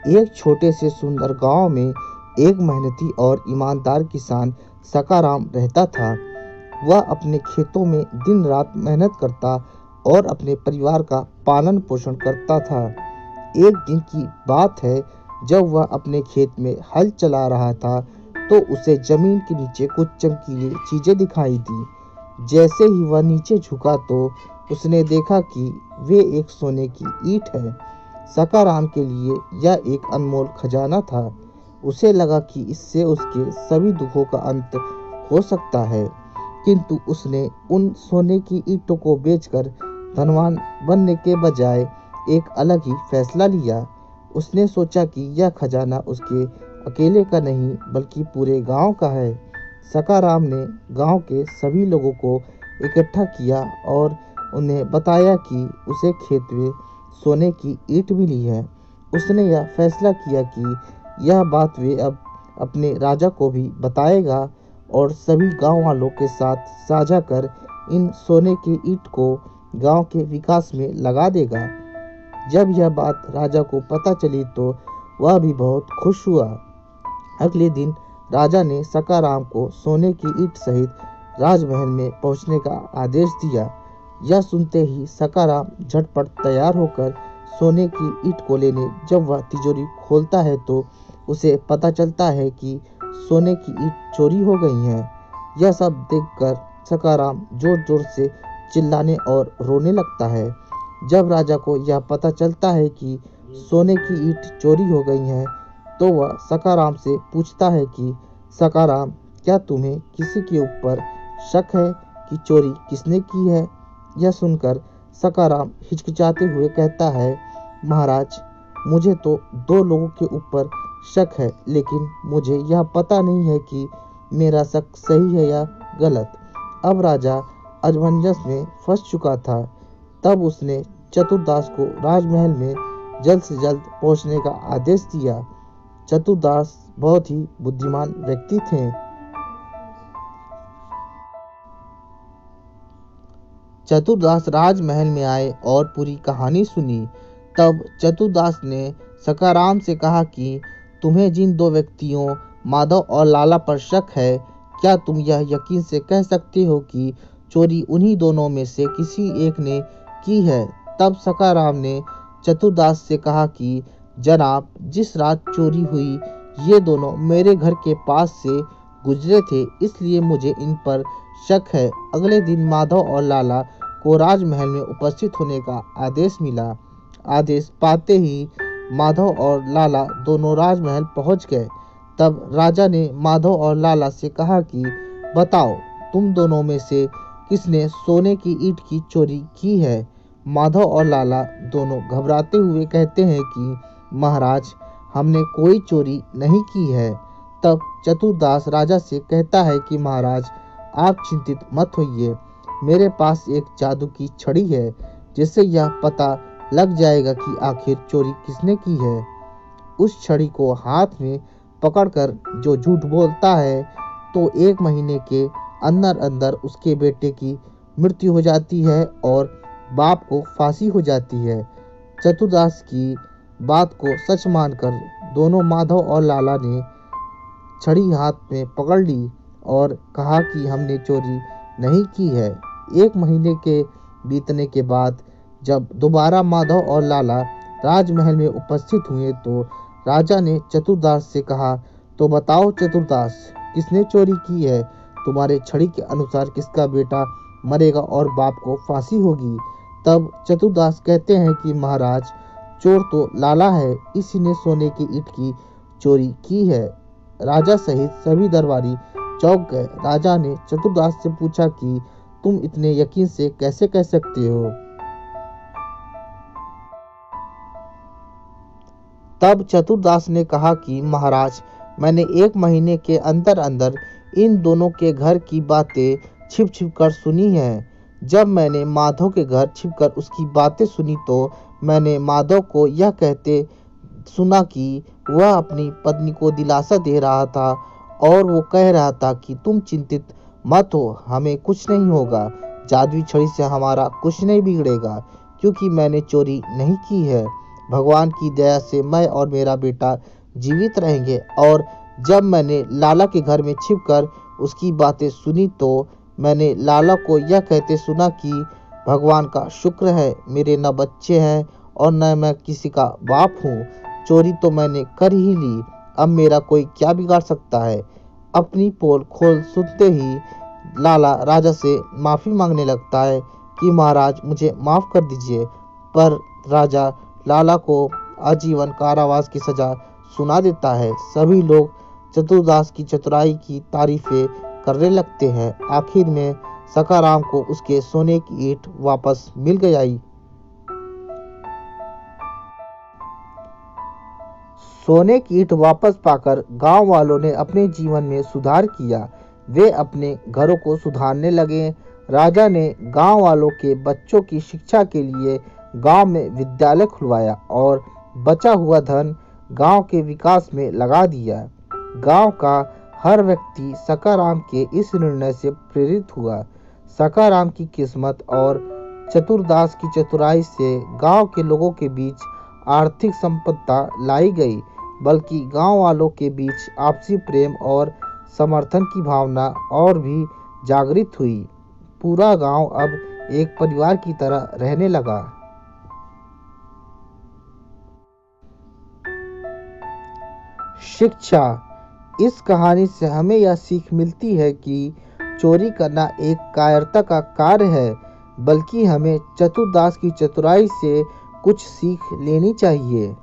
एक छोटे से सुंदर गांव में एक मेहनती और ईमानदार किसान सकाराम रहता था। वह अपने खेतों में दिन रात मेहनत करता और अपने परिवार का पालन पोषण करता था। एक दिन की बात है, जब वह अपने खेत में हल चला रहा था तो उसे जमीन के नीचे कुछ चमकीली चीजें दिखाई दी। जैसे ही वह नीचे झुका तो उसने देखा कि वे एक सोने की ईंट है। सकाराम के लिए यह एक अनमोल खजाना था। उसे लगा कि इससे उसके सभी दुखों का अंत हो सकता है। किंतु उसने उन सोने की ईंटों को बेचकर धनवान बनने के बजाय एक अलग ही फैसला लिया। उसने सोचा कि यह खजाना उसके अकेले का नहीं बल्कि पूरे गांव का है। सकाराम ने गांव के सभी लोगों को इकट्ठा किया और उन्हें बताया कि उसे खेत में सोने की ईंट मिली है। उसने यह फैसला किया कि यह बात वे अब अपने राजा को भी बताएगा और सभी गांव वालों के साथ साझा कर इन सोने की ईंट को गांव के विकास में लगा देगा। जब यह बात राजा को पता चली तो वह भी बहुत खुश हुआ। अगले दिन राजा ने सकाराम को सोने की ईंट सहित राजमहल में पहुंचने का आदेश दिया। यह सुनते ही सकाराम झटपट तैयार होकर सोने की ईंट को लेने जब वह तिजोरी खोलता है तो उसे पता चलता है कि सोने की ईंट चोरी हो गई है। यह सब देखकर सकाराम जोर जोर से चिल्लाने और रोने लगता है। जब राजा को यह पता चलता है कि सोने की ईंट चोरी हो गई है तो वह सकाराम से पूछता है कि सकाराम, क्या तुम्हें किसी के ऊपर शक है कि चोरी किसने की है? यह सुनकर सकाराम हिचकिचाते हुए कहता है, महाराज, मुझे तो दो लोगों के ऊपर शक है, लेकिन मुझे यह पता नहीं है कि मेरा शक सही है या गलत। अब राजा असमंजस में फंस चुका था। तब उसने चतुरदास को राजमहल में जल्द से जल्द पहुंचने का आदेश दिया। चतुरदास बहुत ही बुद्धिमान व्यक्ति थे। चतुरदास राजमहल में आए और पूरी कहानी सुनी। तब चतुरदास ने सकाराम से कहा कि तुम्हें जिन दो व्यक्तियों माधव और लाला पर शक है, क्या तुम यह यकीन से कह सकते हो कि चोरी उन्हीं दोनों में से किसी एक ने की है? तब सकाराम ने चतुरदास से कहा कि जनाब, जिस रात चोरी हुई ये दोनों मेरे घर के पास से गुजरे थे, इसलिए मुझे इन पर शक है। अगले दिन माधव और लाला को राजमहल में उपस्थित होने का आदेश मिला। आदेश पाते ही माधव और लाला दोनों राजमहल पहुंच गए। तब राजा ने माधव और लाला से कहा कि बताओ, तुम दोनों में से किसने सोने की ईंट की चोरी की है? माधव और लाला दोनों घबराते हुए कहते हैं कि महाराज, हमने कोई चोरी नहीं की है। तब चतुरदास राजा से कहता है कि महाराज, आप चिंतित मत होइए, मेरे पास एक जादू की छड़ी है जिससे यह पता लग जाएगा कि आखिर चोरी किसने की है। उस छड़ी को हाथ में पकड़कर जो झूठ बोलता है तो 1 महीने के अंदर अंदर उसके बेटे की मृत्यु हो जाती है और बाप को फांसी हो जाती है। चतुरदास की बात को सच मानकर दोनों माधव और लाला ने छड़ी हाथ में पकड़ ली और कहा कि हमने चोरी नहीं की है। 1 महीने के बीतने के बाद जब दोबारा माधव और लाला राजमहल में उपस्थित हुए तो राजा ने चतुरदास से कहा, तो बताओ चतुरदास, किसने चोरी की है? तुम्हारे छड़ी के अनुसार किसका बेटा मरेगा और बाप को फांसी होगी? तब चतुरदास कहते हैं कि महाराज, चोर तो लाला है, इसी ने सोने की ईंट की चोरी की है। राजा सहित सभी दरबारी चौंक गए। राजा ने चतुरदास से पूछा कि तुम इतने यकीन से कैसे कह सकते हो? तब चतुरदास ने कहा कि महाराज, मैंने 1 महीने के अंदर अंदर इन दोनों के घर की बातें छिप छिप कर सुनी है। जब मैंने माधव के घर छिपकर उसकी बातें सुनी तो मैंने माधव को यह कहते सुना कि वह अपनी पत्नी को दिलासा दे रहा था और वो कह रहा था कि तुम चिंतित मत हो, हमें कुछ नहीं होगा, जादुई छड़ी से हमारा कुछ नहीं बिगड़ेगा, क्योंकि मैंने चोरी नहीं की है। भगवान की दया से मैं और मेरा बेटा जीवित रहेंगे। और जब मैंने लाला के घर में छिपकर उसकी बातें सुनी तो मैंने लाला को यह कहते सुना कि भगवान का शुक्र है, मेरे न बच्चे हैं और न मैं किसी का बाप हूँ। चोरी तो मैंने कर ही ली, अब मेरा कोई क्या बिगाड़ सकता है। अपनी पोल खोल सुनते ही लाला राजा से माफ़ी मांगने लगता है कि महाराज मुझे माफ़ कर दीजिए। पर राजा लाला को आजीवन कारावास की सज़ा सुना देता है। सभी लोग चतुरदास की चतुराई की तारीफें करने लगते हैं। आखिर में सखाराम को उसके सोने की ईंट वापस मिल गई। सोने की ईंट वापस पाकर गांव वालों ने अपने जीवन में सुधार किया। वे अपने घरों को सुधारने लगे। राजा ने गांव वालों के बच्चों की शिक्षा के लिए गांव में विद्यालय खुलवाया और बचा हुआ धन गांव के विकास में लगा दिया। गांव का हर व्यक्ति सखाराम के इस निर्णय से प्रेरित हुआ। सखाराम की किस्मत और चतुरदास की चतुराई से गांव के लोगों के बीच आर्थिक संपदा लाई गई, बल्कि गांव वालों के बीच आपसी प्रेम और समर्थन की भावना और भी जागृत हुई। पूरा गांव अब एक परिवार की तरह रहने लगा। शिक्षा। इस कहानी से हमें यह सीख मिलती है कि चोरी करना एक कायरता का कार्य है, बल्कि हमें चतुरदास की चतुराई से कुछ सीख लेनी चाहिए।